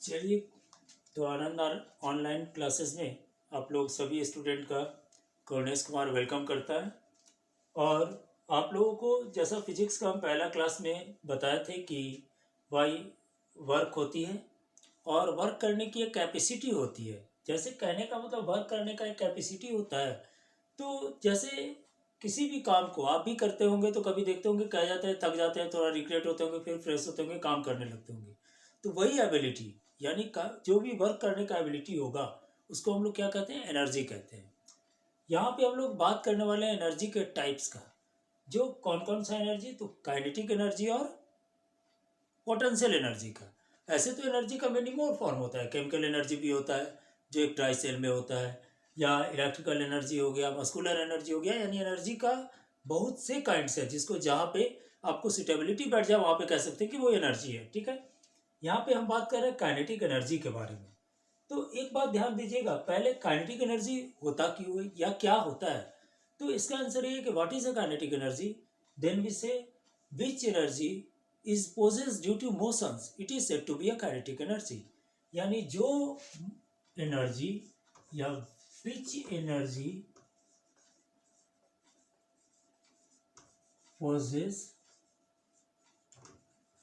चलिए, तो आनंद online classes में आप लोग सभी स्टूडेंट का गणेश कुमार वेलकम करता है। और आप लोगों को जैसा फिजिक्स का हम पहला क्लास में बताए थे कि वाई वर्क होती है और वर्क करने की एक कैपेसिटी होती है। जैसे कहने का मतलब वर्क करने का एक कैपेसिटी होता है। तो जैसे किसी भी काम को आप भी करते होंगे तो कभी देखते होंगे कह जाते हैं, थक जाते हैं, थोड़ा रिक्रिएट होते होंगे, फिर फ्रेश होते होंगे, काम करने लगते होंगे। तो वही एबिलिटी यानी जो भी वर्क करने का एबिलिटी होगा उसको हम लोग क्या कहते हैं, एनर्जी कहते हैं। यहाँ पे हम लोग बात करने वाले हैं एनर्जी के टाइप्स का। जो कौन कौन सा एनर्जी, तो काइनेटिक एनर्जी और पोटेंशियल एनर्जी का। ऐसे तो एनर्जी का मेनी मोर फॉर्म होता है, केमिकल एनर्जी भी होता है जो एक ड्राई सेल में होता है, या इलेक्ट्रिकल एनर्जी हो गया, मस्कुलर एनर्जी हो गया, यानी एनर्जी का बहुत से काइंड्स है जिसको जहाँ पे आपको सुटेबिलिटी बैठ जाए वहाँ पे कह सकते हैं कि वो एनर्जी है। ठीक है, यहाँ पे हम बात कर रहे हैं काइनेटिक एनर्जी के बारे में। तो एक बात ध्यान दीजिएगा, पहले काइनेटिक एनर्जी होता क्यों है या क्या होता है। तो इसका आंसर ये है कि what is a kinetic energy, then we say which energy is possess due to motions, it is said to be a kinetic energy. यानी जो एनर्जी या विच एनर्जी पोजेस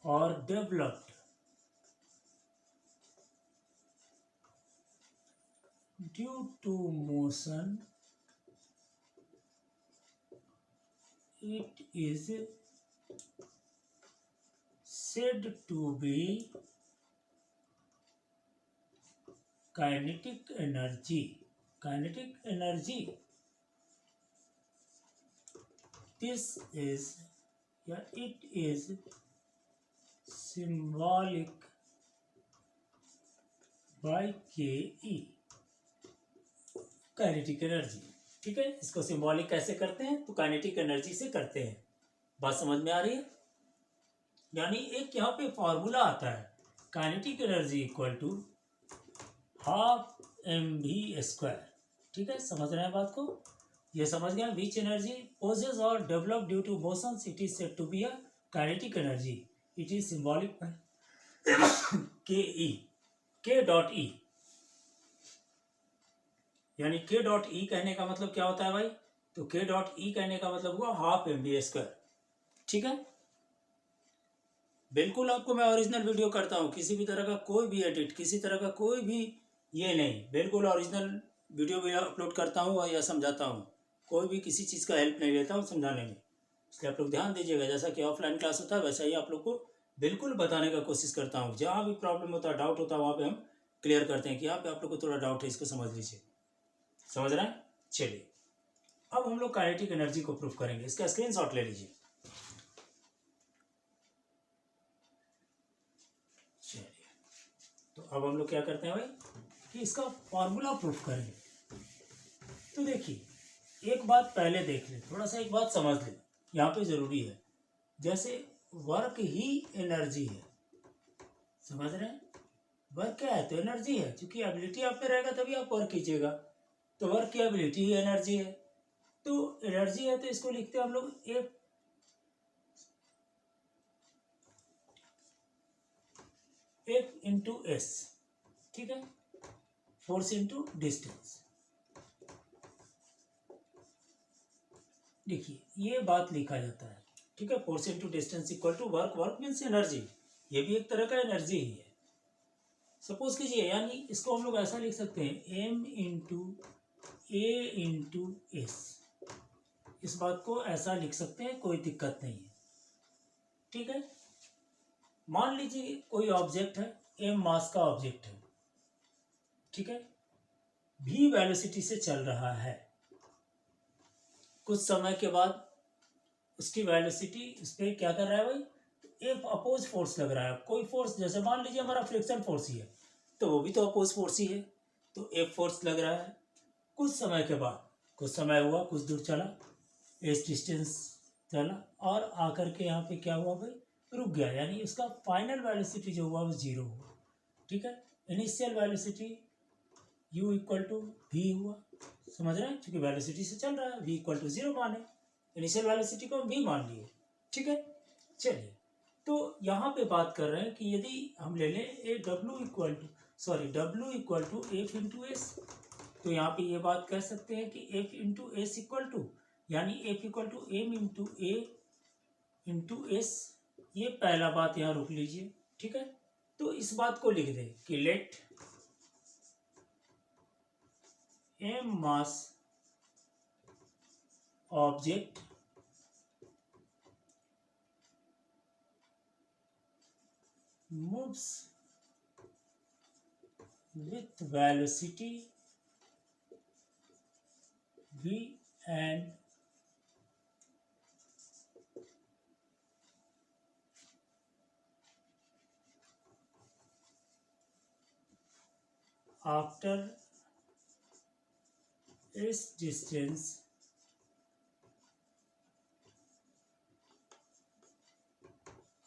और developed due to motion, it is said to be kinetic energy. Kinetic energy, this is, yeah, it is symbolic by Ke, kinetic energy. ठीक है, इसको symbolic कैसे करते हैं, तो काइनेटिक एनर्जी से करते हैं। बात समझ में आ रही है। यानी एक यहाँ पे फॉर्मूला आता है, kinetic energy equal to half mv²। ठीक है, समझ रहे हैं बात को, ये समझ गए। विच एनर्जी पोजेस और develop due to motions, it is said to be a kinetic energy, it is symbolic K E, के डॉट ई। यानी के डॉट ई कहने का मतलब क्या होता है भाई, तो के डॉट ई कहने का मतलब हुआ हाफ mv²। ठीक है, बिल्कुल आपको मैं ओरिजिनल वीडियो करता हूँ, किसी भी तरह का कोई भी एडिट, किसी तरह का कोई भी ये नहीं, बिल्कुल ओरिजिनल वीडियो भी अपलोड करता हूँ या समझाता हूँ। कोई भी किसी चीज़ का हेल्प नहीं लेता हूँ समझाने में, इसलिए आप लोग ध्यान दीजिएगा। जैसा कि ऑफलाइन क्लास होता है वैसा ही आप लोग को बिल्कुल बताने का कोशिश करता हूँ। जहाँ भी प्रॉब्लम होता है, डाउट होता है, वहाँ पे हम क्लियर करते हैं कि यहाँ पे आप लोग को थोड़ा डाउट है, इसको समझ लीजिए। समझ रहे हैं। चलिए, अब हम लोग काइनेटिक एनर्जी को प्रूफ करेंगे। इसका स्क्रीनशॉट ले लीजिए। चलिए, तो अब हम लोग क्या करते हैं भाई कि इसका फॉर्मूला प्रूफ करेंगे। तो देखिए, एक बात पहले देख ले, थोड़ा सा एक बात समझ ले, यहाँ पे जरूरी है। जैसे वर्क ही एनर्जी है, समझ रहे हैं। वर्क क्या है, तो एनर्जी है। क्योंकि एबिलिटी आप पे रहेगा तभी आप वर्क कीजिएगा, तो वर्क की एबिलिटी ही एनर्जी है। तो एनर्जी है तो इसको लिखते हैं हम लोग F इंटू एस। ठीक है, फोर्स इंटू डिस्टेंस। देखिए, ये बात लिखा जाता है। ठीक है, force into distance equal to work. Work means energy, ये भी एक तरह का एनर्जी ही है। सपोज कीजिए, यानी इसको हम लोग ऐसा लिख सकते हैं m into A into S. इस बात को ऐसा लिख सकते हैं, कोई दिक्कत नहीं है। ठीक है, मान लीजिए कोई ऑब्जेक्ट है, m मास का ऑब्जेक्ट है। ठीक है, v वेलोसिटी से चल रहा है। कुछ समय के बाद उसकी वेलोसिटी उस पर क्या कर रहा है भाई, एक अपोज फोर्स लग रहा है। कोई फोर्स, जैसे मान लीजिए हमारा फ्रिक्शन फोर्स ही है, तो वो भी तो अपोज फोर्स ही है, तो एफ फोर्स लग रहा है। कुछ समय के बाद, कुछ समय हुआ, कुछ दूर चला, एस डिस्टेंस चला, और आकर के यहाँ पे क्या हुआ भाई, रुक गया। यानी उसका फाइनल वेलोसिटी जो हुआ वो 0 हुआ। ठीक है, initial velocity u equal to V हुआ। समझ रहे हैं, क्योंकि वेलोसिटी से चल रहा है, v इक्वल टू 0 माने, इनिशियल वेलोसिटी को हम v मान लिए। ठीक है, चलिए तो यहाँ पे बात कर रहे हैं कि यदि हम ले लें W equal to F into S, तो यहाँ पे ये बात कह सकते हैं कि F into S equal to, यानी F equal to M into A into S. ये पहला बात यहाँ रोक लीजिए, ठीक है। तो इस बात को लिख दें कि let M mass object moves with velocity v and after its distance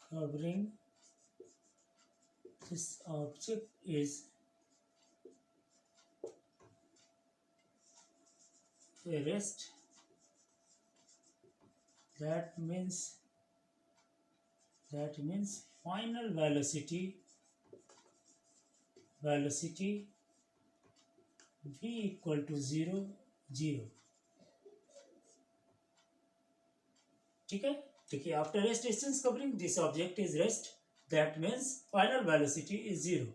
covering this object is a rest, that means final velocity v equal to 0 0, ठीक है। देखिए after rest distance covering this object is rest, that means final velocity is 0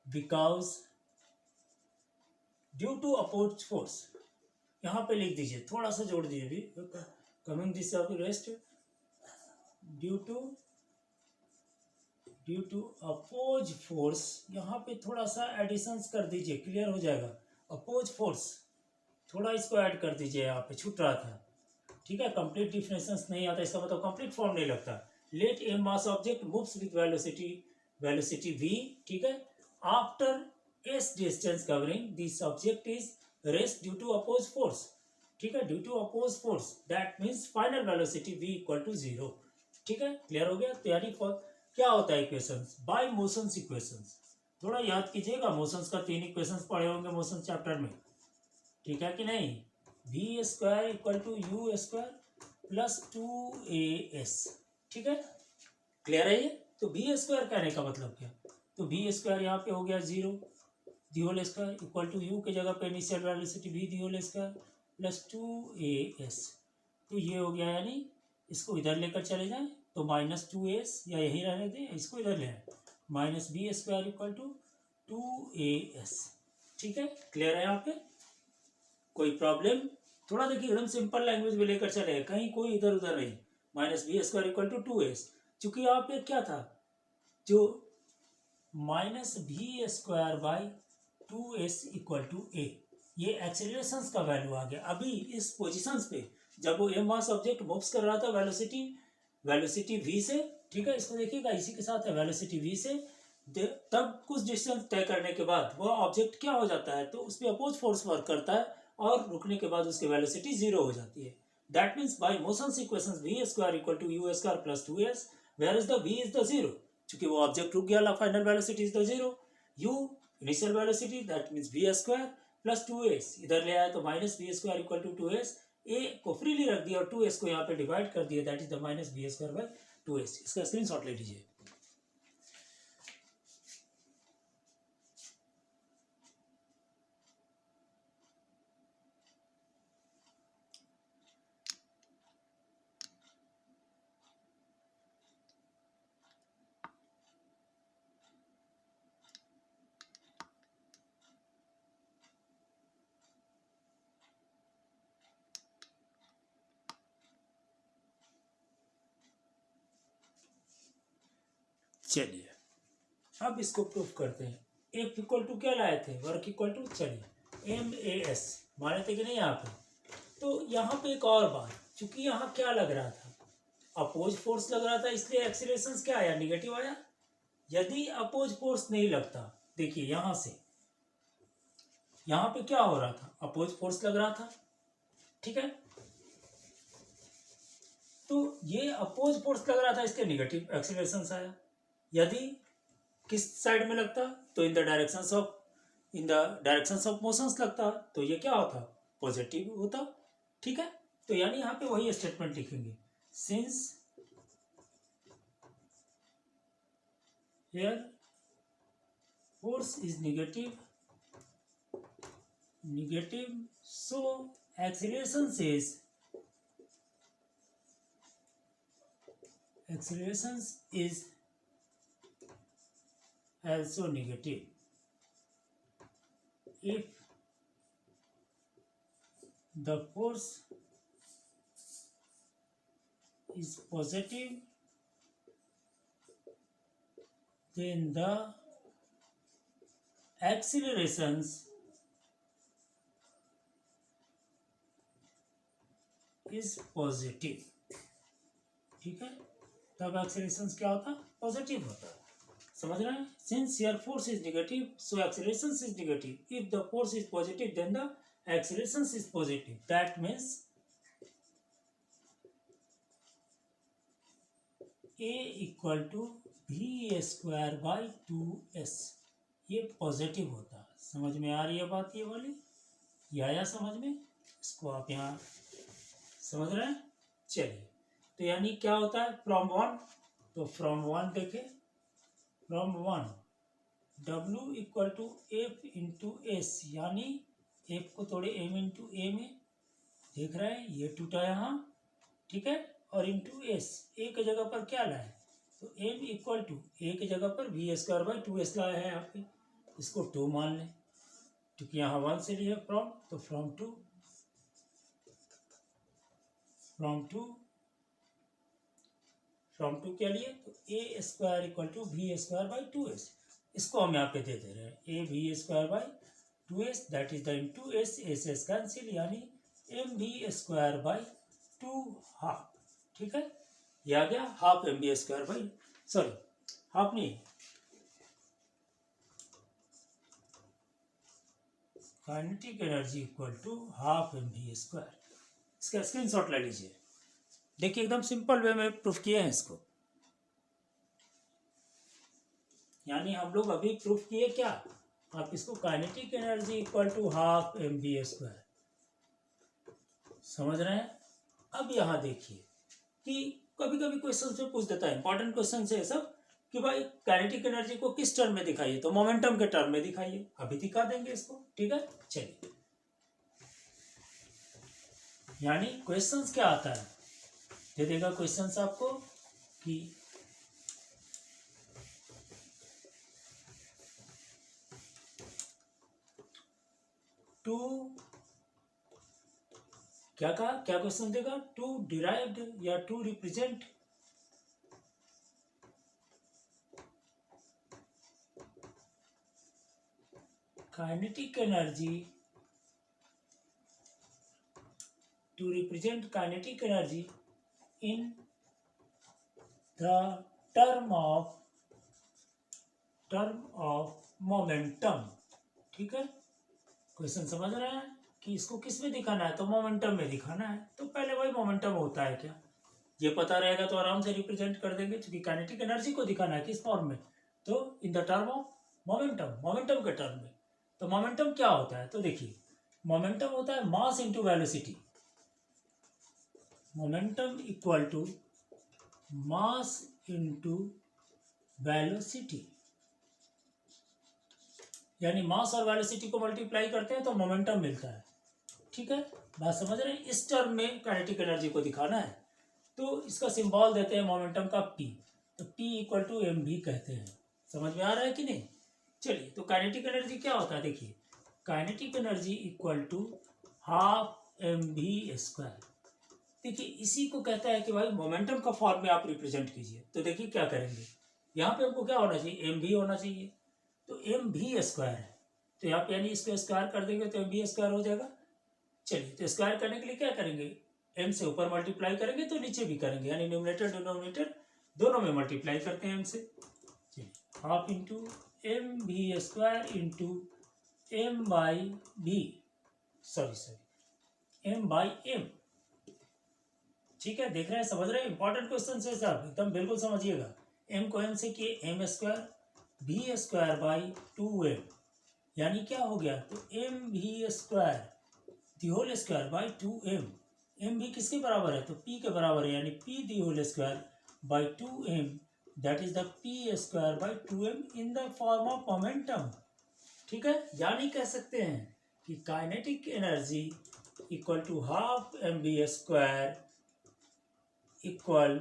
because due to oppose force. यहाँ पे लिख दीजिए, थोड़ा सा जोड़ दीजिए भी, coming this rest due to oppose force. यहाँ पे थोड़ा सा एडिशंस कर दीजिए, क्लियर हो जाएगा। अपोज फोर्स थोड़ा इसको ऐड कर दीजिए, यहाँ पे छूट रहा था, ठीक है। कंप्लीट डिफिनेशंस नहीं आता, इसका मतलब कंप्लीट फॉर्म नहीं लगता। Let a mass object moves with velocity v, ठीक है, after S distance covering this object is rest due to oppose force, ठीक है, due to oppose force, that means final velocity v equal to 0, ठीक है। Clear हो गया। तो यानी क्या होता है इक्वेशंस, बाय मोशंस इक्वेशंस। थोड़ा याद कीजिएगा, मोशंस का 3 इक्वेशंस पढ़े होंगे मोशन चैप्टर में, ठीक है कि नहीं। V square equal to U square plus 2as, ठीक है। क्लियर है ये। तो बी स्क्वायर कहने का मतलब क्या, तो बी स्क्वायर यहाँ पे हो गया 0 the whole square equal to U के जगह पे initial velocity v the whole square plus 2as। तो ये हो गया, यानी इसको इधर लेकर चले जाएं तो -2as, या यही रहने दें, इसको इधर ले आए, minus B square equal to 2as, ठीक है। क्लियर है यहाँ पे, कोई प्रॉब्लम। थोड़ा देखिए एकदम सिंपल लैंग्वेज में लेकर चले, कहीं कोई इधर उधर नहीं। Minus B square equal to 2as, चूंकि यहाँ पे क्या था, जो minus B square by 2as equal to A, ये एक्सेलरेशन का वैल्यू आ गया अभी इस पोजिशन पे, जब वो एम मास ऑब्जेक्ट मूव्स कर रहा था वेलोसिटी v से, ठीक है। इसको देखिएगा, इसी के साथ है वेलोसिटी v से, तब कुछ डिस्टेंस तय करने के बाद वो ऑब्जेक्ट क्या हो जाता है, तो उस पर अपोज फोर्स वर्क करता है और रुकने के बाद उसकी वेलोसिटी 0 हो जाती है। That means by motion equations v square equal to U square plus 2s, where is the v is the 0, चूंकि वो ऑब्जेक्ट रुक गया, final velocity is the 0, u initial velocity, that means v square plus 2s, इधर ले आया तो minus v square equal to 2s, a को freely रख दिया और 2s को यहाँ पे डिवाइड कर दिया, that is the minus v square by 2s। इसका स्क्रीनशॉट ले लीजिए। चलिए अब इसको प्रूफ करते हैं। एफ इक्वल टू क्या लाए थे, वर्क इक्वल टू, चलिए MAS माने थे कि नहीं यहाँ पे। तो यहाँ पे एक और बात, चूंकि यहाँ क्या लग रहा था, अपोज फोर्स लग रहा था, इसलिए एक्सीलरेशन क्या आया, निगेटिव आया। यदि अपोज फोर्स नहीं लगता, देखिए यहाँ से यहाँ पे क्या हो रहा था, अपोज फोर्स लग रहा था, ठीक है। तो ये अपोज फोर्स लग रहा था, इसके निगेटिव एक्सीलरेशन आया। यदि किस साइड में लगता, तो in the directions of motions लगता, तो ये क्या होता, पॉजिटिव होता, ठीक है। तो यानी यहाँ पे वही स्टेटमेंट लिखेंगे, since here force is negative, so acceleration is also negative. If the force is positive, then the accelerations is positive. ठीक है, तब एक्सेलरेशन क्या होता है? पॉजिटिव होता है. समझ रहे हैं? Since here force is negative, so acceleration is negative. If the force is positive, then the acceleration is positive. That means A equal to v²/2s. ये पॉजिटिव होता है. समझ में आ रही है बात ये वाली? ये आया समझ में? इसको आप यहाँ समझ रहे हैं? चलिए, तो यानी क्या होता है फ्रॉम वन, तो फ्रॉम वन देखें, from one W equal to F into S, यानी F को थोड़े M इंटू ए में देख रहे हैं, ये टूटा यहाँ, ठीक है, और इंटू एस. ए की जगह पर क्या लाए? तो M इक्वल टू ए की जगह पर v²/2s लाया है यहाँ पे. इसको 2 मान लें, क्योंकि यहाँ 1 से लिए फ्रॉम, तो फ्रॉम टू क्या लिए? तो A² इक्वल टू v²/2s. इसको हम यहाँ पे दे दे रहे हैं a v²/2s, that is the into S cancel, यानी mv²/2 हाफ. ठीक है, ये आ गया हाफ mv², सॉरी हाफ नहीं, kinetic energy equal to half mv². इसका स्क्रीनशॉट ले लीजिए. देखिए, एकदम सिंपल वे में प्रूफ किए हैं इसको. यानी हम लोग अभी प्रूफ किए क्या? आप इसको kinetic energy equal to half mv². समझ रहे हैं? अब यहाँ देखिए कि कभी कभी क्वेश्चन में पूछ देता है, इंपॉर्टेंट क्वेश्चन है सब, कि भाई काइनेटिक एनर्जी को किस टर्म में दिखाइए? तो मोमेंटम के टर्म में दिखाइए. अभी दिखा देंगे इसको. ठीक है, चलिए. यानी क्वेश्चंस क्या आता है, दे देगा क्वेश्चंस आपको कि टू, क्या कहा, क्या क्वेश्चन देगा? टू डिराइव्ड या to represent kinetic energy, to represent kinetic energy in the term of momentum. ठीक है, क्वेश्चन समझ रहे हैं कि इसको किस में दिखाना है? तो मोमेंटम में दिखाना है. तो पहले वही मोमेंटम होता है क्या, ये पता रहेगा तो आराम से रिप्रेजेंट कर देंगे. क्योंकि काइनेटिक एनर्जी को दिखाना है किस फॉर्म में? तो in the term of momentum के टर्म में. तो मोमेंटम क्या होता है? तो देखिए, मोमेंटम होता है mass into velocity. Momentum equal to mass into velocity, यानी मास और वेलोसिटी को मल्टीप्लाई करते हैं तो मोमेंटम मिलता है. ठीक है, बात समझ रहे हैं? इस टर्म में काइनेटिक एनर्जी को दिखाना है, तो इसका सिंबल देते हैं मोमेंटम का P. तो P इक्वल टू एम भी कहते हैं. समझ में आ रहा है कि नहीं? चलिए, तो काइनेटिक एनर्जी क्या होता है? देखिए, kinetic energy equal to half mv². देखिए, इसी को कहता है कि भाई मोमेंटम का फॉर्म में आप रिप्रेजेंट कीजिए. तो देखिए क्या करेंगे, यहाँ पे हमको क्या होना चाहिए? mv होना चाहिए. तो mv² है, तो यहाँ पे यानी इसको स्क्वायर कर देंगे तो mv² हो जाएगा. चलिए, तो स्क्वायर करने के लिए क्या करेंगे? m से ऊपर मल्टीप्लाई करेंगे तो नीचे भी करेंगे, यानी न्यूमरेटर डिनोमिनेटर दोनों में मल्टीप्लाई करते हैं m से. चलिए, half into mv² into m/m. ठीक है, देख रहे हैं, समझ रहे हैं? इंपॉर्टेंट क्वेश्चन है साहब, एकदम बिल्कुल समझिएगा. m को m से किए m², v²/2m, यानी क्या हो गया? तो mv² the whole square by 2m. m भी किसके बराबर है? तो p के बराबर है, यानी p the whole square by 2m that is the P square by 2m in the form of momentum. ठीक है, यानी कह सकते हैं कि kinetic energy equal to half M B square equal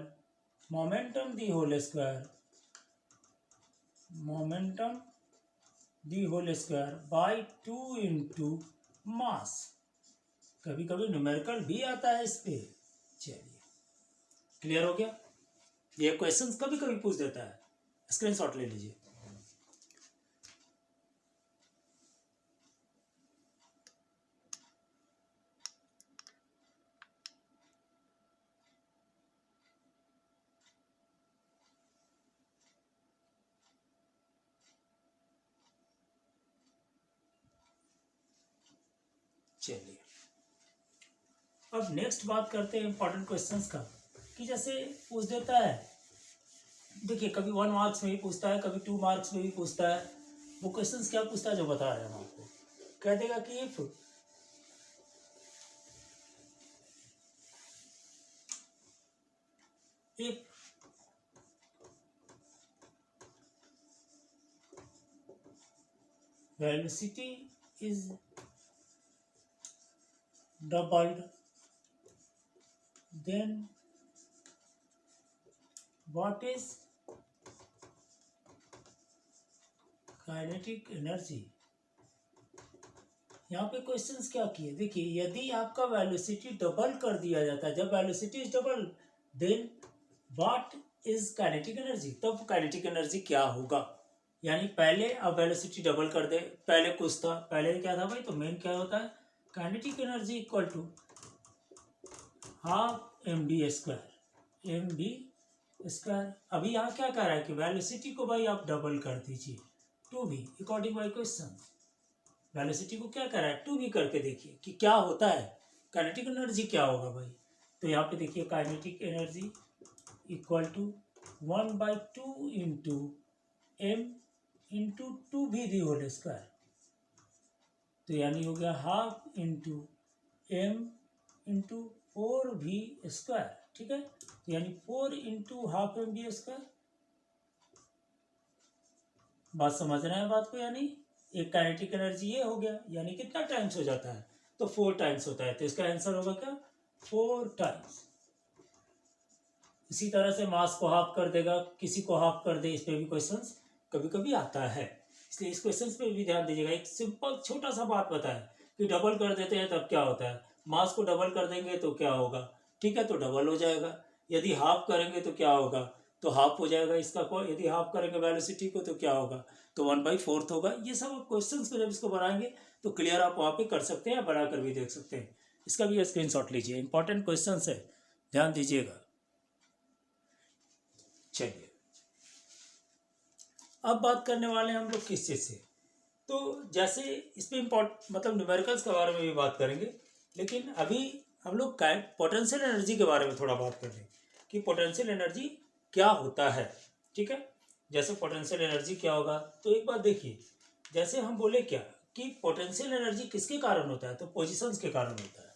momentum the whole square, momentum the whole square by 2 into mass. कभी कभी numerical भी आता है इस पे। चलिए, क्लियर हो गया। ये क्वेश्चंस कभी कभी पूछ देता है, स्क्रीनशॉट ले लीजिए। चलिए, अब नेक्स्ट बात करते हैं इंपॉर्टेंट क्वेश्चंस का, कि जैसे पूछ देता है, देखिए कभी 1 मार्क्स में भी पूछता है, कभी 2 मार्क्स में भी पूछता है। वो क्वेश्चंस क्या पूछता है जो बता रहे हैं हम आपको। कह देगा कि if velocity is doubled, then what is kinetic energy. यहाँ पे क्वेश्चंस क्या किए, देखिए यदि आपका वेलोसिटी डबल कर दिया जाता है, जब velocity is double then what is kinetic energy, तब काइनेटिक एनर्जी क्या होगा। यानी पहले अब वेलोसिटी डबल कर दे, पहले कुछ था, पहले क्या था भाई, तो मेन क्या होता है, kinetic energy equal to half M B square, M B square. अभी यहाँ क्या कह रहा है कि वेलोसिटी को भाई आप डबल कर दीजिए, to B, according by question velocity को क्या कर रहा है, टू बी करके देखिए कि क्या होता है, काइनेटिक एनर्जी क्या होगा भाई। तो यहाँ पे देखिए kinetic energy equal to 1/2 into M into 2v the whole square. तो यानी हो गया half into M into 4v square. ठीक है, तो यानी 4 into half M B square. बात समझ रहे हैं बात को, यानी एक काइनेटिक एनर्जी ये हो गया, यानी कितना टाइम्स हो जाता है, तो 4 टाइम्स होता है। तो इसका आंसर होगा क्या, 4 टाइम्स। इसी तरह से मास को हाफ कर देगा, किसी को हाफ कर दे, इस पे भी क्वेश्चंस कभी कभी आता है, इसलिए इस क्वेश्चंस पे भी ध्यान दीजिएगा। एक सिंपल छोटा सा बात बताएं कि डबल कर देते हैं तब क्या होता है, मास को डबल कर देंगे तो क्या होगा, ठीक है, तो डबल हो जाएगा। यदि हाफ करेंगे तो क्या होगा, तो हाफ हो जाएगा इसका। यदि हाफ करेंगे वेलोसिटी को तो क्या होगा, तो 1/4 होगा। ये सब आप क्वेश्चन को जब इसको बनाएंगे तो क्लियर आप वहाँ पे कर सकते हैं, बना कर भी देख सकते हैं। इसका भी स्क्रीनशॉट लीजिए, इंपॉर्टेंट क्वेश्चन है, ध्यान दीजिएगा। चलिए, अब बात करने वाले हैं हम लोग किस चीज़ से, तो जैसे इस पर मतलब न्यूमेरिकल्स के बारे में भी बात करेंगे, लेकिन अभी हम लोग पोटेंशियल एनर्जी के बारे में थोड़ा बात कर रहे हैं कि पोटेंशियल एनर्जी क्या होता है। ठीक है, जैसे पोटेंशियल एनर्जी क्या होगा, तो एक बात देखिए, जैसे हम बोले क्या कि पोटेंशियल एनर्जी किसके कारण होता है, तो पोजिशंस के कारण होता है।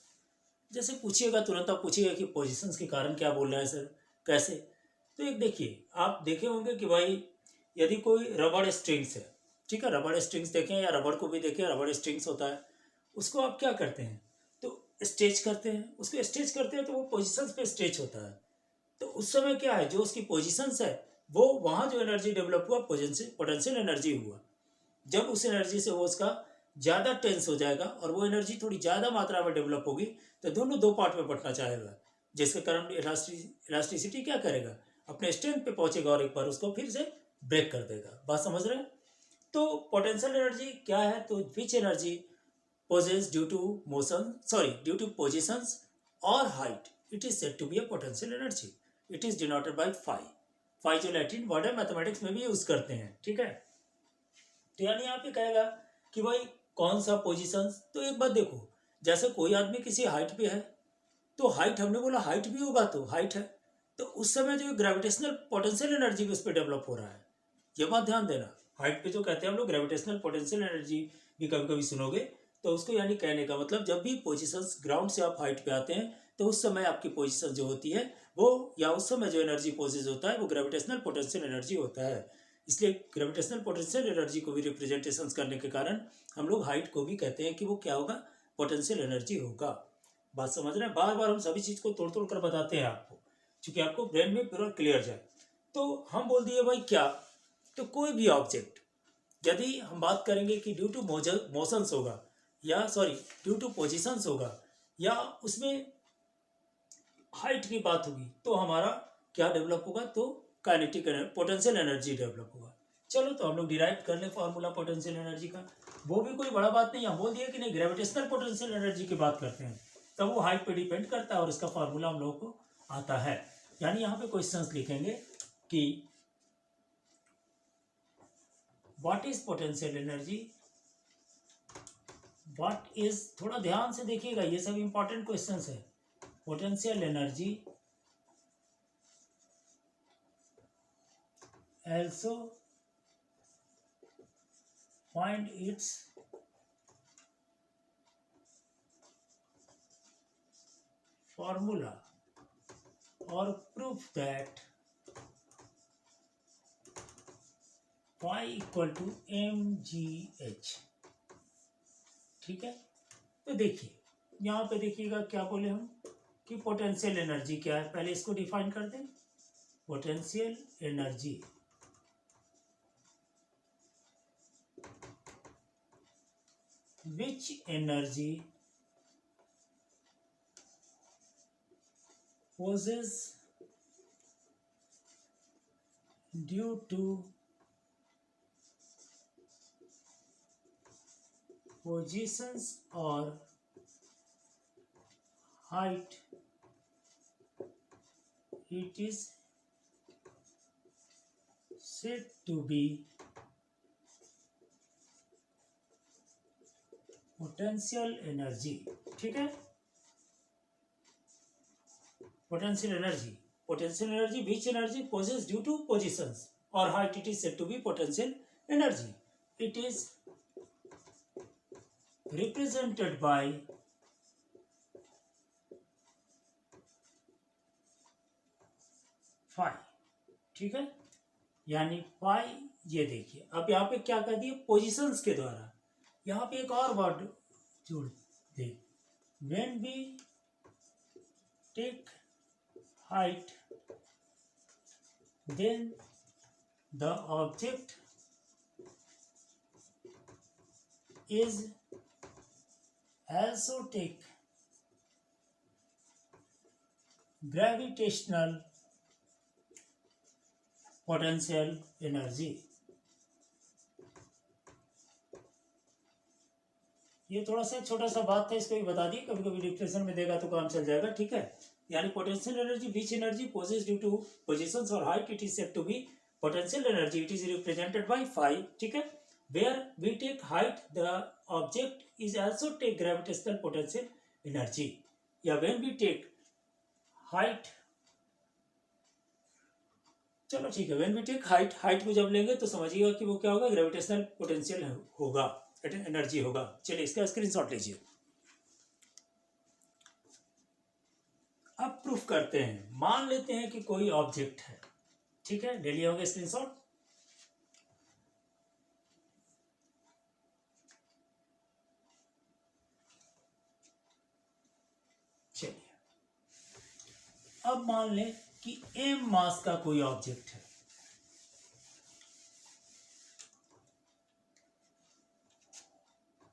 जैसे पूछिएगा, तुरंत आप पूछिएगा कि पोजिशंस के कारण क्या बोल रहे हैं सर, कैसे। तो एक देखिए, आप देखे होंगे कि भाई यदि कोई रबड़ स्ट्रिंग्स है, ठीक है, रबड़ स्ट्रिंग्स देखें या रबड़ को भी देखें, रबड़ स्ट्रिंग्स होता है, उसको आप क्या करते हैं, तो स्ट्रेच करते हैं, उसको स्ट्रेच करते हैं तो वो पोजिशंस पे स्ट्रेच होता है। तो उस समय क्या है, जो उसकी पोजिशंस है वो वहाँ जो एनर्जी डेवलप हुआ पोटेंशियल एनर्जी हुआ। जब उस एनर्जी से वो उसका ज़्यादा टेंस हो जाएगा और वो एनर्जी थोड़ी ज़्यादा मात्रा में डेवलप होगी, तो दोनों दो पार्ट में बंटना चाहेगा, जिसके कारण इलास्टिसिटी क्या करेगा, अपने स्ट्रेंथ पे पहुंचेगा और एक बार उसको फिर से ब्रेक कर देगा। बात समझ रहे हैं। तो पोटेंशियल एनर्जी क्या है, तो which energy possess due to motion, due to positions और height, it is said to be a potential energy. It is denoted by phi जो लैटिन वर्ड है, मैथमेटिक्स में भी यूज करते हैं। ठीक है, तो यानी यहाँ पे कहेगा कि भाई कौन सा पोजिशंस। तो एक बात देखो, जैसे कोई आदमी किसी हाइट पे है, तो हाइट हमने बोला हाइट भी होगा, तो हाइट है, तो उस समय जो ग्रेविटेशनल पोटेंशियल एनर्जी भी उस पर डेवलप हो रहा है, ये बात ध्यान देना। हाइट पे जो कहते हैं हम लोग ग्रेविटेशनल पोटेंशियल एनर्जी भी कभी कभी सुनोगे, तो उसको यानी कहने का मतलब जब भी पोजीशंस ग्राउंड से आप हाइट पे आते हैं तो उस समय आपकी पोजीशन जो होती है वो या उस समय जो एनर्जी पोजेस होता है वो ग्रेविटेशनल पोटेंशियल एनर्जी होता है। इसलिए ग्रेविटेशनल पोटेंशियल एनर्जी को भी रिप्रेजेंटेशन करने के कारण हम लोग हाइट को भी कहते हैं कि वो क्या होगा, पोटेंशियल एनर्जी होगा। बात समझ रहे हैं? बार बार हम सभी चीज़ को तोड़ तोड़ कर बताते हैं आपको, क्योंकि आपको ब्रेन में पूरा क्लियर जाए। तो हम बोल दिए भाई क्या, तो कोई भी ऑब्जेक्ट यदि हम बात करेंगे कि ड्यू टू मोशंस होगा, या सॉरी ड्यू टू पोजिशंस होगा, या उसमें हाइट की बात होगी, तो हमारा क्या डेवलप होगा, तो काइनेटिक पोटेंशियल एनर्जी डेवलप होगा। चलो तो हम लोग डिराइव कर ले फॉर्मूला पोटेंशियल एनर्जी का। वो भी कोई बड़ा बात नहीं, हम बोल दिया कि नहीं ग्रेविटेशनल पोटेंशियल एनर्जी की बात करते हैं, तब वो हाइट पे डिपेंड करता है और इसका फॉर्मूला हम लोगों को आता है। यानी यहाँ पे क्वेश्चंस लिखेंगे कि what is potential energy, what is, थोड़ा ध्यान से देखिएगा, ये सब इंपॉर्टेंट क्वेश्चंस है। Potential energy also find its formula or proof that phi equal to mgh। ठीक है, तो देखिए यहाँ पे देखिएगा क्या बोले हम कि पोटेंशियल एनर्जी क्या है, पहले इसको डिफाइन कर दें। Potential energy which energy possesses due to positions or height, it is said to be potential energy. ठीक है, potential energy, potential energy which energy possess due to positions और height, it is said to be potential energy. It is represented by phi. ठीक है, यानी phi, ये देखिए अब यहाँ पे क्या कर दिए, पोजिशंस के द्वारा। यहाँ पे एक और वर्ड जोड़ दे, when we take height then the object is also take gravitational potential energy। ये थोड़ा सा छोटा सा बात था, इसको भी बता दिए, कभी कभी डिप्रेशन में देगा तो काम चल जाएगा। ठीक है, यानी potential energy which energy possess due to positions और height, it is said to be potential energy, it is represented by phi. ठीक है, where we take height the object is also take gravitational potential energy, या when we take height, चलो ठीक है, when we take height, height को जब लेंगे तो समझिएगा कि वो क्या होगा, ग्रेविटेशनल पोटेंशियल होगा, एनर्जी होगा। चलिए इसका स्क्रीनशॉट लीजिए। अब प्रूफ करते हैं, मान लेते हैं कि कोई ऑब्जेक्ट है। ठीक है, ले लिए होंगे स्क्रीनशॉट। चलिए अब मान लें कि m मास का कोई ऑब्जेक्ट है।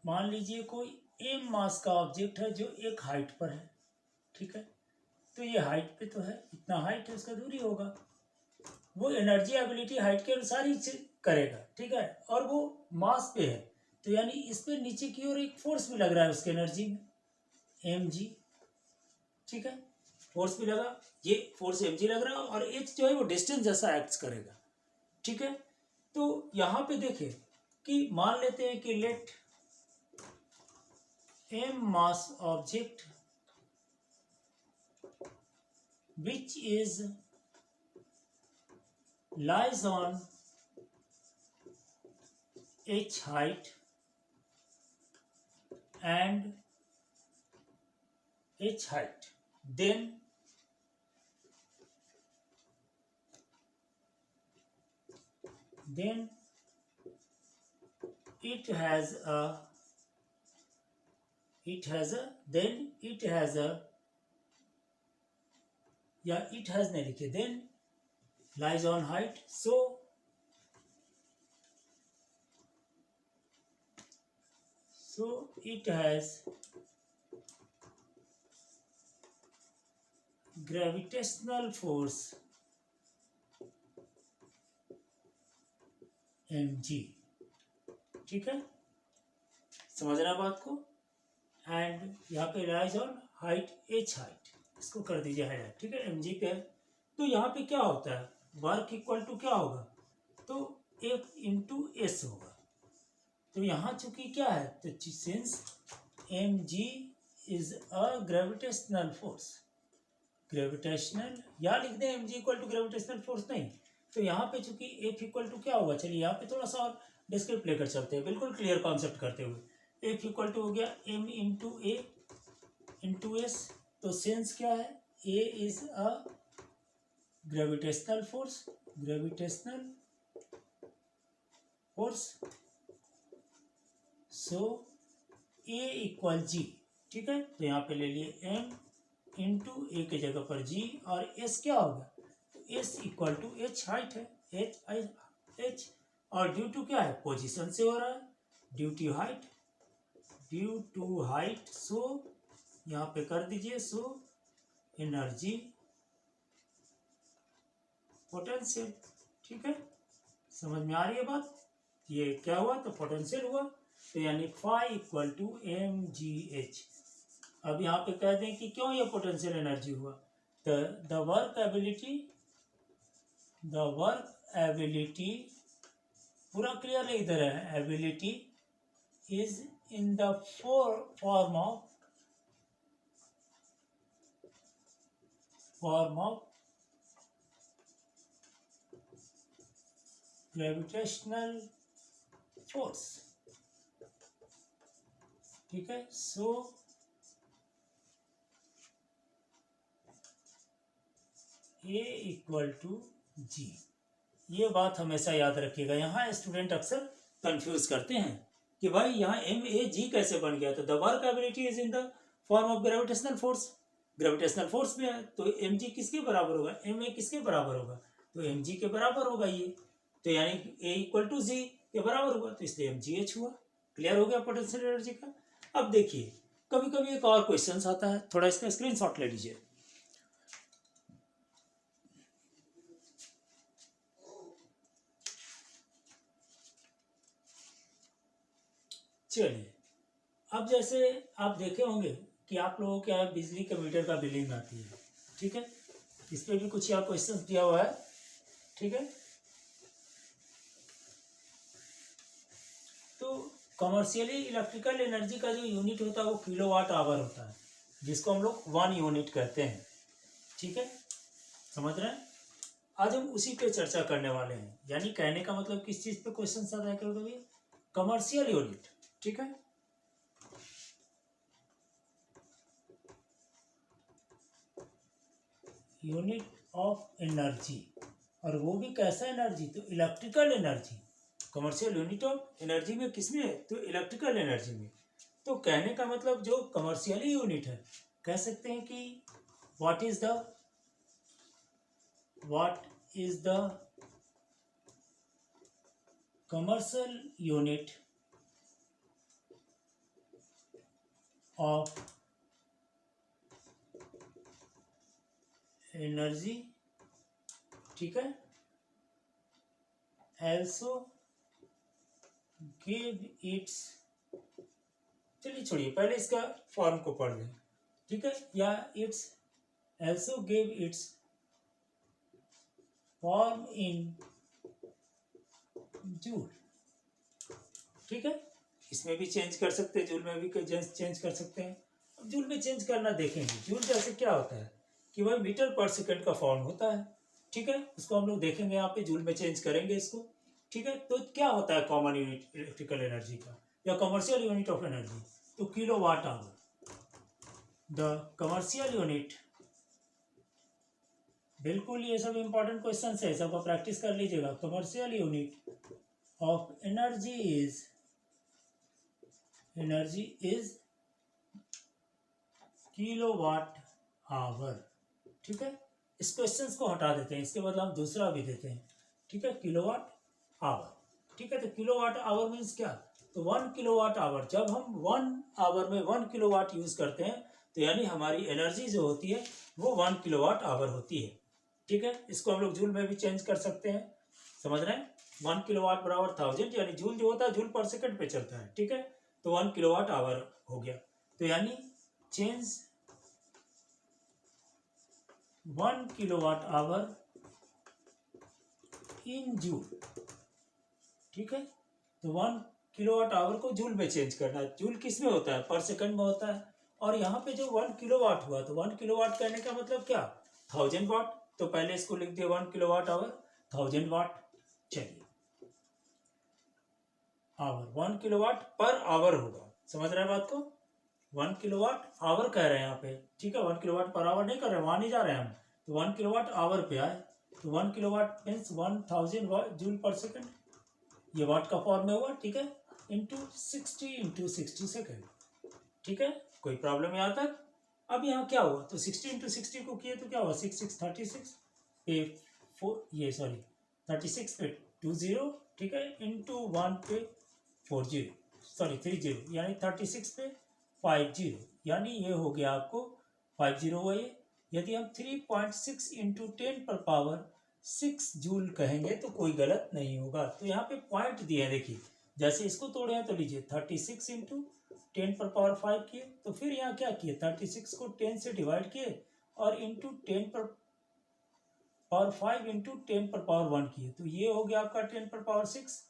मान लीजिए कोई m मास का ऑब्जेक्ट है जो एक हाइट पर है। ठीक है, तो ये हाइट पे तो है, इतना हाइट है, उसका दूरी होगा, वो एनर्जी एबिलिटी हाइट के अनुसार ही करेगा। ठीक है, और वो मास पे है, तो यानी इस पे नीचे की ओर एक फोर्स भी लग रहा है उसके एनर्जी में, mg। ठीक है, फोर्स भी लगा, ये फोर्स mg लग रहा है, और h जो है वो डिस्टेंस जैसा एक्ट करेगा। ठीक है, तो यहाँ पे देखें कि मान लेते हैं कि late m mass object which is lies on h height and h height, then then it has a it has a then it has a या it has नहीं लिखे, then lies on height, so it has gravitational force mg. ठीक है, समझना बात को. And यहाँ पे rise on height h height, इसको कर दीजिए हाइट. ठीक है, mg पे है. तो यहाँ पे क्या होता है, वर्क इक्वल टू क्या होगा, तो F इंटू एस होगा. तो यहाँ चूंकि क्या है, तो since mg is a gravitational force, gravitational या लिख दें mg equal to gravitational force नहीं, तो यहाँ पे चूंकि F इक्वल टू क्या होगा, चलिए यहाँ पे थोड़ा सा और डिस्क्रिप्ट लेकर चलते हैं, बिल्कुल क्लियर कॉन्सेप्ट करते हुए. F इक्वल टू हो गया m into A into S. तो सेंस क्या है, A is a gravitational force, so A equal G. ठीक है, तो यहाँ पे ले लिए m इंटू ए की जगह पर g, और s क्या होगा, तो s equal to h height है, h. और ड्यू टू क्या है, पोजीशन से हो रहा है, ड्यू टू हाइट. सो यहाँ पे कर दीजिए, सो एनर्जी पोटेंशियल. ठीक है, समझ में आ रही है बात, ये क्या हुआ, तो पोटेंशियल हुआ. तो यानी phi equal to M G H. अब यहाँ पे कह दें कि क्यों ये पोटेंशियल एनर्जी हुआ, तो द वर्क एबिलिटी पूरा क्लियर इधर है, ability is in the form of gravitational force. ठीक है, सो A इक्वल टू जी. ये बात हमेशा याद रखिएगा. यहाँ स्टूडेंट अक्सर कंफ्यूज करते हैं कि भाई यहाँ एम ए जी कैसे बन गया, तो the work ability is in the form of gravitational force, gravitational force में है, तो एम जी किसके बराबर होगा, एम ए किसके बराबर होगा, तो एम जी के बराबर होगा ये. तो यानी ए इक्वल टू जी के बराबर होगा, तो इसलिए एम जी एच हुआ. क्लियर हो गया पोटेंशियल एनर्जी का. अब देखिए, कभी कभी एक और क्वेश्चन आता है, थोड़ा इसका स्क्रीनशॉट ले लीजिए. चलिए, अब जैसे आप देखे होंगे कि आप लोगों के यहाँ बिजली के मीटर का बिलिंग आती है. ठीक है, इस पर भी कुछ यहाँ क्वेश्चन दिया हुआ है. ठीक है, तो कमर्शियली इलेक्ट्रिकल एनर्जी का जो यूनिट होता है वो किलोवाट आवर होता है, जिसको हम लोग 1 यूनिट कहते हैं. ठीक है, समझ रहे हैं. आज हम उसी पे चर्चा करने वाले हैं. यानी कहने का मतलब किस चीज़ पे क्वेश्चन आता है, कभी कमर्शियल यूनिट. ठीक है, यूनिट ऑफ एनर्जी, और वो भी कैसा एनर्जी, तो electrical energy. Commercial unit of energy में किसमें है, तो इलेक्ट्रिकल एनर्जी में. तो कहने का मतलब जो कमर्शियली यूनिट है, कह सकते हैं कि what is the commercial unit of energy. ठीक है, also give its, चलिए छोड़िए, पहले इसका फॉर्म को पढ़ लें. ठीक है, या it's also give its form in joule. ठीक है, इसमें भी चेंज कर सकते हैं, जूल में भी चेंज कर सकते हैं. अब जूल में चेंज करना देखेंगे. जूल जैसे क्या होता है कि वह मीटर पर सेकंड का फॉर्म होता है. ठीक है, उसको हम लोग देखेंगे यहाँ पे, जूल में चेंज करेंगे इसको. ठीक है, तो क्या होता है कॉमन यूनिट इलेक्ट्रिकल एनर्जी का या कमर्शियल यूनिट ऑफ एनर्जी, तो kilowatt hour. The commercial unit बिल्कुल ये सब इंपॉर्टेंट क्वेश्चन है, सबका प्रैक्टिस कर लीजिएगा। Commercial unit of energy is kilowatt hour. ठीक है, इस क्वेश्चन को हटा देते हैं, इसके बदले हम दूसरा भी देते हैं। ठीक है, किलोवाट आवर। ठीक है, तो किलोवाट आवर मीन्स क्या, तो 1 किलोवाट आवर, जब हम 1 आवर में 1 किलोवाट यूज करते हैं तो यानी हमारी एनर्जी जो होती है वो 1 किलोवाट आवर होती है। ठीक है, इसको हम लोग जूल में भी चेंज कर सकते हैं, समझ रहे हैं। 1 किलोवाट बराबर 1000, यानी जूल जो होता है जूल पर सेकंड पे चलता है। ठीक है, तो 1 किलोवाट आवर हो गया, तो यानी change 1 kilowatt hour in joule. ठीक है, तो 1 किलोवाट आवर को जूल में चेंज करना है। जूल किस में होता है, पर सेकंड में होता है। और यहाँ पे जो 1 किलोवाट हुआ, तो 1 किलोवाट कहने का मतलब क्या, 1000 वाट। तो पहले इसको लिख दिया 1 किलोवाट आवर 1000 वाट। चलिए, आवर 1 किलोवाट पर आवर होगा, समझ रहे हैं बात को। 1 किलोवाट आवर कह रहे हैं यहाँ पे। ठीक है, 1 किलोवाट पर आवर नहीं कर रहे, वहां नहीं जा रहे हैं हम, तो 1 किलोवाट आवर पे आए। तो 1 किलोवाट मीन्स 1000 जूल पर सेकंड, ये वाट का फॉर्म में हुआ। ठीक है, इंटू 60 सेकेंड। ठीक है, कोई प्रॉब्लम यहाँ तक। अब यहाँ क्या हुआ, तो 60 को किए तो क्या हुआ, 36 पे 36 पे 20। ठीक है, इंटू 1 पे 30, यानी 36 पे 50, यानी ये हो गया आपको 50 हुआ ये। यदि हम 3.6 इंटू 10 पर पावर 6 जूल कहेंगे तो कोई गलत नहीं होगा। तो यहाँ पे पॉइंट दिए हैं, देखिए जैसे इसको तोड़े हैं तो लीजिए 36 इंटू 10 पर पावर 5 किए, तो फिर यहाँ क्या किए, 36 को 10 से डिवाइड किए और इंटू 10 पर पावर 5 इंटू 10 पर पावर 1 किए, तो ये हो गया आपका 10 पर पावर 6,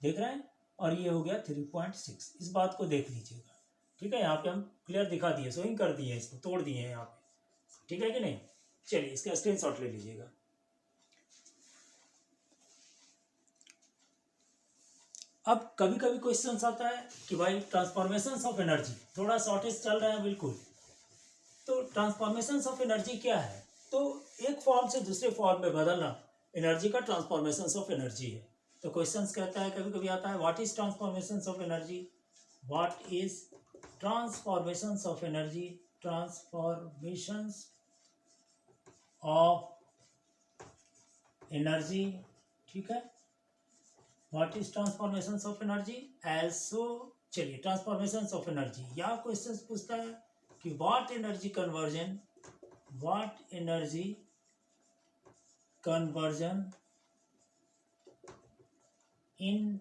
देख रहे हैं, और ये हो गया 3.6। इस बात को देख लीजिएगा। ठीक है, यहाँ पे हम क्लियर दिखा दिए, सोइंग कर दिए, इसको तोड़ दिए हैं यहाँ पे। ठीक है कि नहीं, चलिए इसका स्क्रीनशॉट ले लीजिएगा। अब कभी कभी क्वेश्चन आता है कि भाई ट्रांसफॉर्मेशन ऑफ एनर्जी, थोड़ा शॉर्टेज चल रहा है बिल्कुल, तो ट्रांसफॉर्मेशन ऑफ एनर्जी क्या है, तो एक फॉर्म से दूसरे फॉर्म में बदलना एनर्जी का ट्रांसफॉर्मेशन ऑफ एनर्जी है। तो क्वेश्चन कहता है, कभी कभी आता है, what is transformation of energy, what is transformation of energy, transformation of energy. ठीक है, what is transformation of energy also. चलिए, ट्रांसफॉर्मेशन ऑफ एनर्जी, या क्वेश्चन पूछता है कि what energy conversion in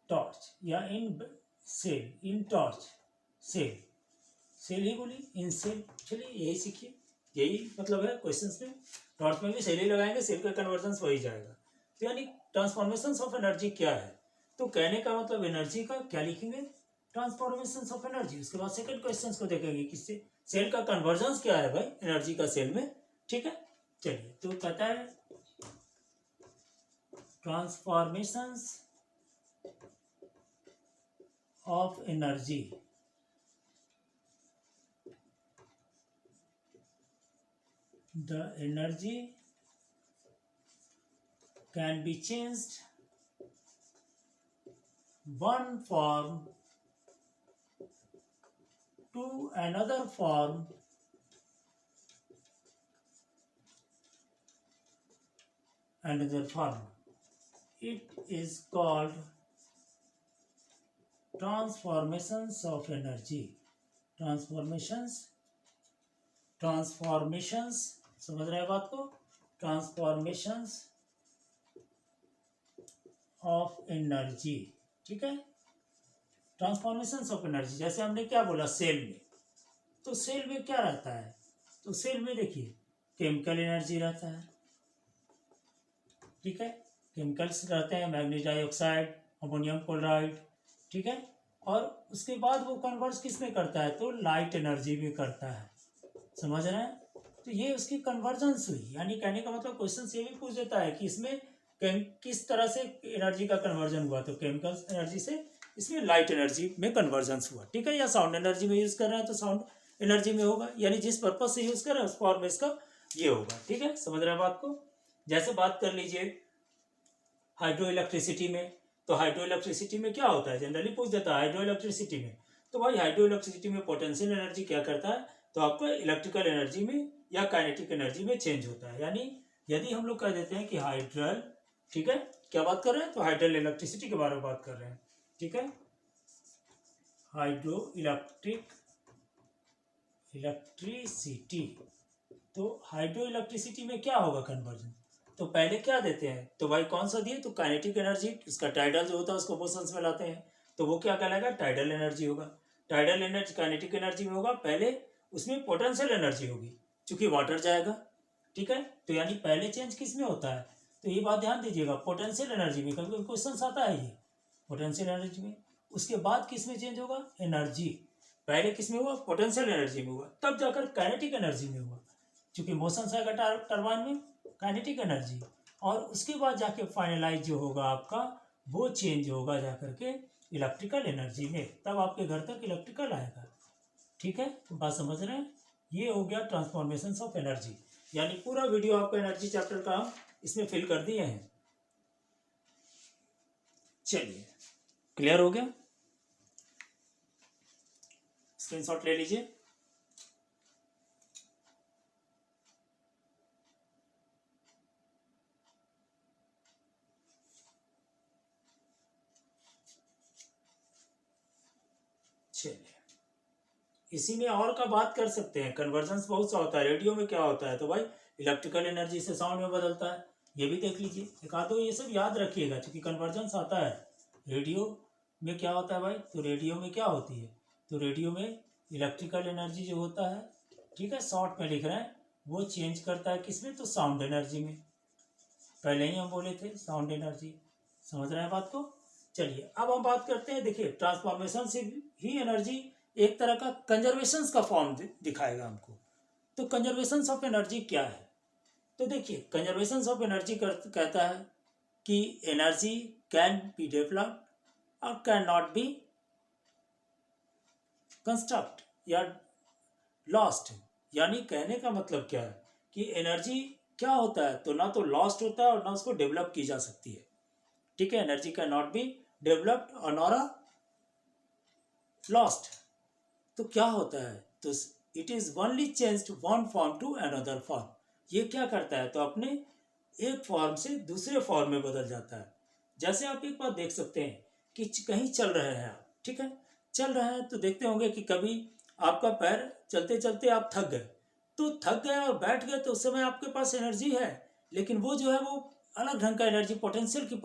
torch या इन सेल, इन टॉर्च सेल ही बोली, इन cell. चलिए यही सीखिए, यही मतलब है क्वेश्चंस में। टॉर्च में भी सेल ही लगाएंगे, सेल का कन्वर्जन वही जाएगा। तो यानी ट्रांसफॉर्मेशन ऑफ एनर्जी क्या है, तो कहने का मतलब एनर्जी का क्या लिखेंगे, ट्रांसफॉर्मेशन ऑफ एनर्जी। उसके बाद सेकंड क्वेश्चन को देखेंगे, किससे, सेल का कन्वर्जन क्या है भाई एनर्जी का सेल में। ठीक है, चलिए, तो कहता है transformations of energy, the energy can be changed one form to another form It is called transformations of energy. Transformations, समझ रहे हैं बात को, ट्रांसफॉर्मेशंस ऑफ एनर्जी। ठीक है, ट्रांसफॉर्मेशंस ऑफ एनर्जी, जैसे हमने क्या बोला, सेल में, तो सेल में क्या रहता है, तो सेल में देखिए केमिकल एनर्जी रहता है। ठीक है, केमिकल्स रहते हैं, मैग्नीज डाइऑक्साइड, अमोनियम क्लोराइड। ठीक है, और उसके बाद वो कन्वर्ट किस में करता है, तो लाइट एनर्जी में करता है, समझ रहे हैं। तो ये उसकी कन्वर्जेंस हुई, यानी कहने का मतलब क्वेश्चन ये भी पूछ देता है कि इसमें किस तरह से एनर्जी का कन्वर्जन हुआ, तो केमिकल एनर्जी से इसमें लाइट एनर्जी में कन्वर्जेंस हुआ। ठीक है, या साउंड एनर्जी में यूज कर रहे हैं तो साउंड एनर्जी में होगा, यानी जिस पर्पज से यूज कर रहे हैं उस फॉर्म में इसका ये होगा। ठीक है, समझ रहे हैं बात को। जैसे बात कर लीजिए हाइड्रो इलेक्ट्रिसिटी में, तो हाइड्रो इलेक्ट्रिसिटी में क्या होता है, जनरली पूछ देता है हाइड्रो इलेक्ट्रिसिटी में। तो भाई हाइड्रो इलेक्ट्रिसिटी में पोटेंशियल एनर्जी क्या करता है, तो आपको इलेक्ट्रिकल एनर्जी में या काइनेटिक एनर्जी में चेंज होता है। यानी यदि हम लोग कह देते हैं कि हाइड्रल, ठीक है, क्या बात कर रहे हैं, तो हाइड्रल इलेक्ट्रिसिटी के बारे में बात कर रहे हैं। ठीक है, हाइड्रो इलेक्ट्रिसिटी, तो हाइड्रो इलेक्ट्रिसिटी में क्या होगा कन्वर्जन, तो पहले क्या देते हैं, तो भाई कौन सा दिए, तो काइनेटिक एनर्जी, इसका टाइडल जो होता है उसको मोशंस में लाते हैं, तो वो क्या कहलाएगा, टाइडल एनर्जी होगा। टाइडल एनर्जी काइनेटिक एनर्जी में होगा, पहले उसमें पोटेंशियल एनर्जी होगी क्योंकि वाटर जाएगा। ठीक है, तो यानी पहले चेंज किस में होता है, तो ये बात ध्यान दीजिएगा, पोटेंशियल एनर्जी में, कभी कभी क्वेश्चन आता है ये पोटेंशियल एनर्जी में। उसके बाद किस में चेंज होगा, एनर्जी, पहले किस में हुआ, पोटेंशियल एनर्जी में हुआ, तब जाकर काइनेटिक एनर्जी में हुआ, क्योंकि मोशन आएगा टरबाइन में काइनेटिक एनर्जी, और उसके बाद जाके फाइनलाइज जो होगा आपका वो चेंज होगा जाकर के इलेक्ट्रिकल एनर्जी में, तब आपके घर तक इलेक्ट्रिकल आएगा। ठीक है, तो बात समझ रहे हैं, ये हो गया ट्रांसफॉर्मेशन ऑफ एनर्जी। यानी पूरा वीडियो आपका एनर्जी चैप्टर का हम इसमें फिल कर दिए हैं। चलिए, क्लियर हो गया, स्क्रीनशॉट ले लीजिए। चलिए, इसी में और का बात कर सकते हैं, कन्वर्जन्स बहुत सा होता है। रेडियो में क्या होता है, तो भाई इलेक्ट्रिकल एनर्जी से साउंड में बदलता है, ये भी देख लीजिए, एक आधो ये सब याद रखिएगा क्योंकि कन्वर्जन्स आता है। रेडियो में क्या होता है भाई, तो रेडियो में क्या होती है, तो रेडियो में इलेक्ट्रिकल एनर्जी जो होता है, ठीक है, शॉर्ट में लिख रहे हैं, वो चेंज करता है किसमें, तो साउंड एनर्जी में। पहले ही हम बोले थे साउंड एनर्जी, समझ रहे हैं बात को। चलिए, अब हम बात करते हैं, देखिए ट्रांसफॉर्मेशन से ही एनर्जी एक तरह का कंजर्वेशन का फॉर्म दिखाएगा हमको। तो कंजर्वेशन ऑफ एनर्जी क्या है, तो देखिए कंजर्वेशन ऑफ एनर्जी कहता है कि एनर्जी कैन बी डेवलप्ड और कैन नॉट बी कंस्ट्रक्ट या लॉस्ट। यानी कहने का मतलब क्या है कि एनर्जी क्या होता है, तो ना तो लॉस्ट होता है और ना उसको डेवलप की जा सकती है। ठीक है, energy can not be developed और नॉर लॉस्ट। तो क्या होता है, तो it is only changed one form to another form. ये क्या करता है, तो अपने एक फॉर्म से दूसरे फॉर्म में बदल जाता है। जैसे आप एक बात देख सकते हैं कि कहीं चल रहे हैं आप, ठीक है, चल रहे हैं, तो देखते होंगे कि कभी आपका पैर चलते चलते आप थक गए, तो थक गए और बैठ गए, तो उस समय आपके पास एनर्जी है, लेकिन वो जो है वो अलग ढंग का एनर्जी, पोटेंशियल की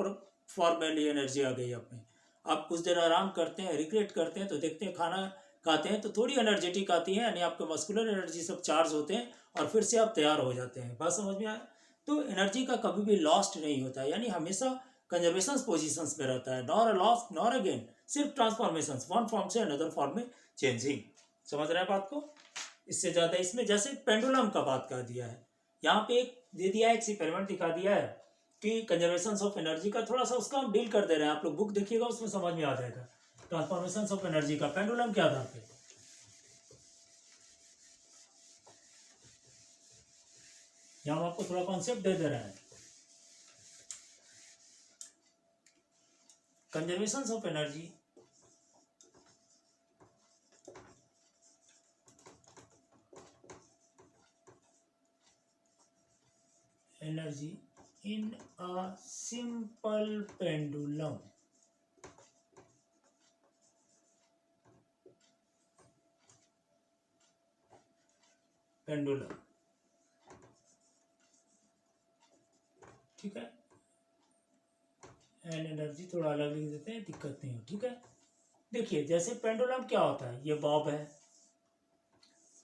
फॉर्म में एनर्जी आ गई आप में। आप कुछ देर आराम करते हैं, रिक्रिएट करते हैं, तो देखते हैं खाना खाते हैं तो थोड़ी एनर्जेटिक आती है, यानी आपके मस्कुलर एनर्जी सब चार्ज होते हैं और फिर से आप तैयार हो जाते हैं। बात समझ में आया, तो एनर्जी का कभी भी लॉस्ट नहीं होता है, यानी हमेशा कंजर्वेशन पोजिशंस में रहता है, नॉर लॉस्ट नॉर अगेन, सिर्फ ट्रांसफॉर्मेशन वन फॉर्म से अनदर फॉर्म में चेंजिंग। समझ रहे हैं बात को, इससे ज़्यादा इसमें जैसे पेंडुलम का बात कर दिया है, यहाँ पे एक दे दिया है, एक्सपेरिमेंट दिखा दिया है कि कंजर्वेशन ऑफ एनर्जी का थोड़ा सा उसका हम डील कर दे रहे हैं, आप लोग बुक देखिएगा उसमें समझ में आ जाएगा, ट्रांसफॉर्मेशन ऑफ एनर्जी का पेंडुलम के आधार पे। यहाँ हम आपको थोड़ा कॉन्सेप्ट दे रहे हैं। Conservation of energy in a simple pendulum. Pendulum, ठीक है, एंड एनर्जी थोड़ा अलग लिख देते हैं, दिक्कत नहीं हो, ठीक है। देखिए जैसे पेंडुलम क्या होता है, ये बॉब है,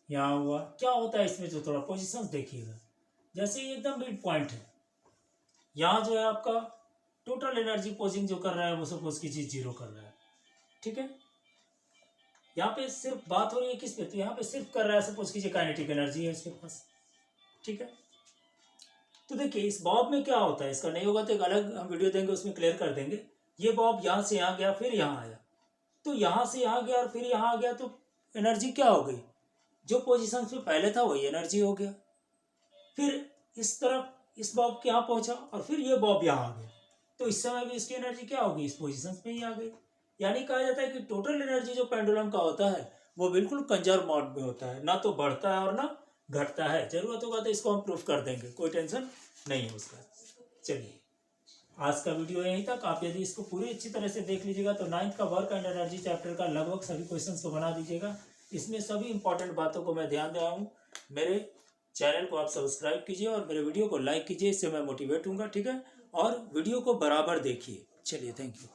यहाँ हुआ, क्या होता है इसमें, जो थोड़ा पोजीशंस देखिएगा, जैसे ये एकदम मिड पॉइंट है, यहाँ जो है आपका टोटल एनर्जी पोजिंग जो कर रहा है वो सपोज की चीज जीरो कर रहा है, ठीक है। यहाँ पे सिर्फ बात हो रही है किस पे, तो यहाँ पे सिर्फ कर रहा है, सपोज कीजिए काइनेटिक एनर्जी है इसके पास, ठीक है। तो देखिए इस बॉब में क्या होता है, इसका नहीं होगा तो एक अलग हम वीडियो देंगे उसमें क्लियर कर देंगे। ये बॉब यहाँ से यहाँ गया फिर यहाँ आया, तो यहाँ से यहाँ गया और फिर यहाँ आ गया, तो एनर्जी क्या हो गई, जो पोजीशन पे पहले था वही एनर्जी हो गया। फिर इस तरफ इस बॉब के यहाँ पहुंचा और फिर ये बॉब यहाँ आ गया, तो इस समय भी इसकी एनर्जी क्या होगी, इस पोजीशन पे ही आ गई। यानी कहा जाता है कि टोटल एनर्जी जो पेंडुलम का होता है वो बिल्कुल कंजर्व मोड में होता है, ना तो बढ़ता है और ना घटता है। जरूरत होगा तो इसको हम प्रूफ कर देंगे, कोई टेंशन नहीं है उसका। चलिए आज का वीडियो यहीं तक। आप यदि इसको पूरी अच्छी तरह से देख लीजिएगा तो 9th का वर्क एंड एनर्जी चैप्टर का लगभग सभी क्वेश्चंस को बना दीजिएगा। इसमें सभी इंपॉर्टेंट बातों को मैं ध्यान दे रहा हूँ। मेरे चैनल को आप सब्सक्राइब कीजिए और मेरे वीडियो को लाइक कीजिए, इससे मैं मोटिवेट हूँगा, ठीक है। और वीडियो को बराबर देखिए। चलिए, थैंक यू।